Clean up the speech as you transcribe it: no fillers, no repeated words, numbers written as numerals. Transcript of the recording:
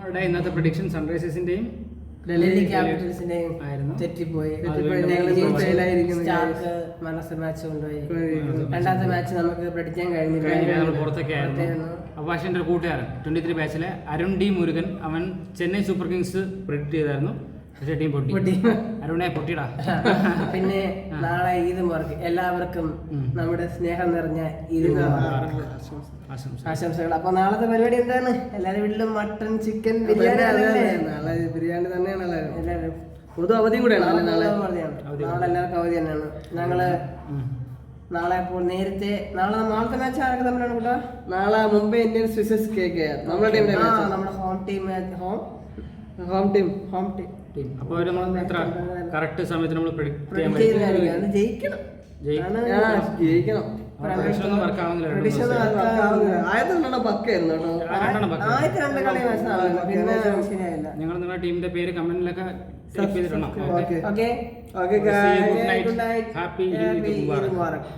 നമ്മളുടെ ഇന്നത്തെ പ്രഡിക്ഷൻ സൺറൈസേഴ്സിന്റെയും ഡൽഹി ക്യാപിറ്റൽസിന്റെയും ആയിരുന്നു. തെറ്റിപ്പോയി. മാച്ച് കൊണ്ടുപോയി. രണ്ടാമത്തെ മാച്ച് നമുക്ക് പ്രഡിക്റ്റ് ചെയ്യാൻ കഴിഞ്ഞില്ല, പുറത്തൊക്കെ ആയിരുന്നു. പക്ഷേ എൻ്റെ ഒരു കൂട്ടുകാരൻ 23 ബാച്ചിലെ അരുൺ ഡി മുരുകൻ, അവൻ ചെന്നൈ സൂപ്പർ കിങ്സ് പ്രിഡിക്റ്റ് ചെയ്തായിരുന്നു. പക്ഷേ ടീം പൊട്ടി. അരുണെ പൊട്ടിടാ. പിന്നെ നാളെ ഈദ് മുബാറക്ക് എല്ലാവർക്കും നമ്മുടെ സ്നേഹം നിറഞ്ഞ ഈദ് മുബാറക്ക് ആശംസകൾ. അപ്പൊ നാളത്തെ പരിപാടി എന്താണ്? എല്ലാവരും വീട്ടിലും മട്ടൺ ചിക്കൻ ബിരിയാണി. നാളെ ബിരിയാണി തന്നെയാണ് എല്ലാവരും. പൊതു അവധിയും കൂടെയാണ്. നാളെ എല്ലാവർക്കും അവധി തന്നെയാണ്. ഞങ്ങള് നാളെ അപ്പോൾ നാളത്തെ മാച്ച് ആരൊക്കെ തമ്മിലാണ് കൂട്ടാ? നാളെ മുംബൈ ഇന്ത്യൻസ് വിസസ് KKR നമ്മുടെ ടീം, നമ്മുടെ ഹോം ടീം. അപ്പോൾ എത്ര കറക്റ്റ് സമയത്ത് നമ്മൾ പ്രിഡിക്റ്റ് ചെയ്യാൻ പറ്റും. ജയിക്കണം. നിങ്ങൾ നിങ്ങളുടെ ടീമിന്റെ പേര് കമന്റിലൊക്കെ ചെയ്തിടണം. ഹാപ്പി ഈദ് മുബാറക്.